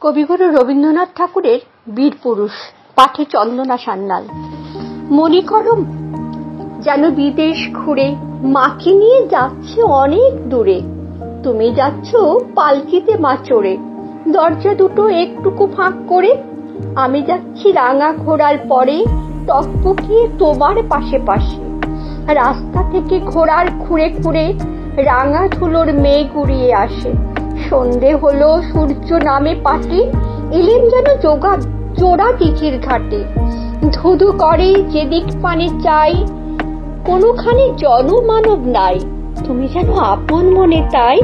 কবিগুরু রবীন্দ্রনাথ ঠাকুরের বীরপুরুষ, পাঠে চন্দনা সান্যাল। মনে করো যেন বিদেশ ঘুরে মাকে নিয়ে যাচ্ছে অনেক দূরে। তুমি যাচ্ছ পালকিতে মা চড়ে, দরজা দুটো একটুকু ফাঁক করে। আমি যাচ্ছি রাঙা ঘোড়ার পরে, টকটকিয়ে তোমার পাশে পাশে। রাস্তা থেকে ঘোড়ার খুঁড়ে খুঁড়ে রাঙা ধুলোর মেঘ উড়িয়ে আসে। সন্ধে হলো, সূর্য নামে পাটে, এলেন যেন জোড়া দিঘির ঘাটে। ধুধু করে যেদিক পানে চাই, কোনোখানে জনমানব নাই। তুমি যেন আপন মনে তাই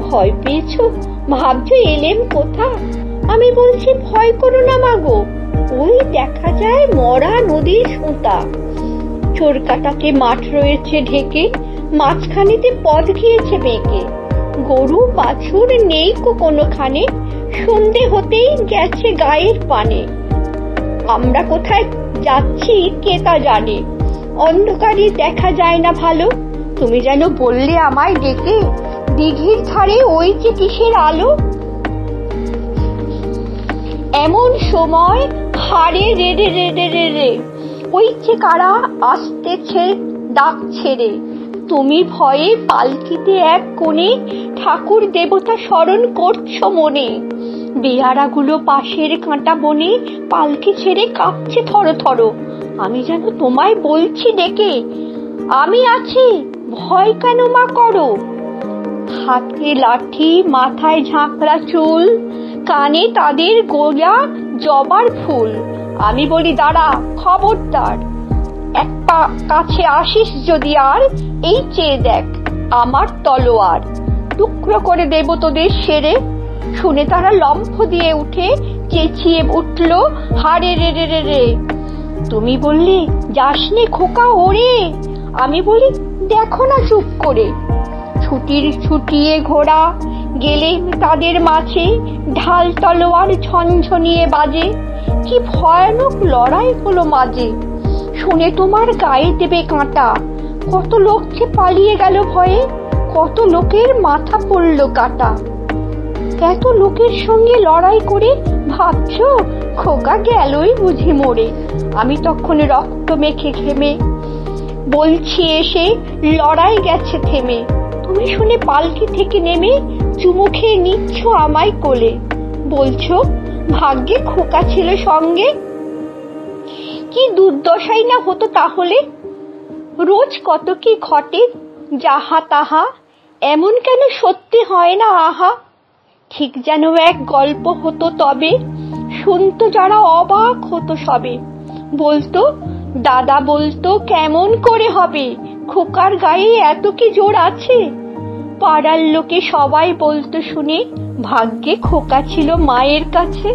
ভয় পেয়েছো, ভাবছো এলেম কোথা। আমি বলছি ভয় করো না মাগো, ওই দেখা যায় মরা নদীর সুতা। চোরকাটাকে মাঠ রয়েছে ঢেকে, মাঝখানেতে পথ গিয়েছে বেঁকে। গরু বাছুর নেই কোনোখানে, সন্ধে হতেই গেছে গায়ের পানে। আমরা কোথায় যাচ্ছি কে তা জানে, অন্ধকারে দেখা যায় না ভালো। তুমি যেন বললে আমায় ডেকে, দিঘির ধারে ওই যে কিসের আলো। এমন সময় হারে রে রে রে রে রে রে, ওই যে কারা আসতেছে ডাক ছেড়ে। তুমি ভয়ে পালকিতে এক কোণে ঠাকুর দেবতা স্মরণ করছো মনে। বেয়ারাগুলো পাশের কাঁটা বনে পালকি ছেড়ে কাঁপছে থরো থরো। আমি যেন তোমায় বলছি ডেকে, আমি আছি, ভয় কেন মা করো। হাতে লাঠি, মাথায় ঝাঁকড়া চুল, কানে তাদের গোলা জবার ফুল। আমি বলি দাঁড়া, খবরদার, এক পা কাছে আসিস যদি আর, এই চেয়ে দেখ আমার তলোয়ার। টুকরো করে দেব তোদের সেরে। শুনে তারা লম্ফ দিয়ে উঠে চেঁচিয়ে উঠল, হারে রে রে রে রে। তুমি বললে যাসনে খোকা ওরে, আমি বলি দেখো না চুপ করে। ছুটিয়ে ঘোড়া গেলে তাদের মাঝে, ঢাল তলোয়ার ঝনঝনিয়ে বাজে। কি ভয়ানক লড়াই হলো মাঝে, শুনে তোমার গায়ে দেবে কাঁটা। কত লোক যে পালিয়ে গেল ভয়ে, কত লোকের মাথা পড়লো কাটা। এত লোকের সঙ্গে লড়াই করে ভাবছো খোকা গেলই বুঝি মরে। আমি তখন রক্ত মেখে ঘেমে বলছি এসে, লড়াই গেছে থেমে। তুমি শুনে পালকি থেকে নেমে চুমু খেয়ে নিচ্ছ আমায় কোলে, বলছো ভাগ্যে খোকা ছিল সঙ্গে। কি দুর্দশাই না হতো তাহলে, রোজ কত কি ঘটে যাহা তাহা, এমন কেন সত্যি হয় না আহা। ঠিক যেন এক গল্প হতো তবে, শুনতো যারা অবাক হতো সবে। বলতো দাদা বলতো কেমন করে হবে, খোকার গায়ে এত কি জোর আছে। পাড়ার লোকে সবাই বলতো শুনে, ভাগ্যে খোকা ছিল মায়ের কাছে।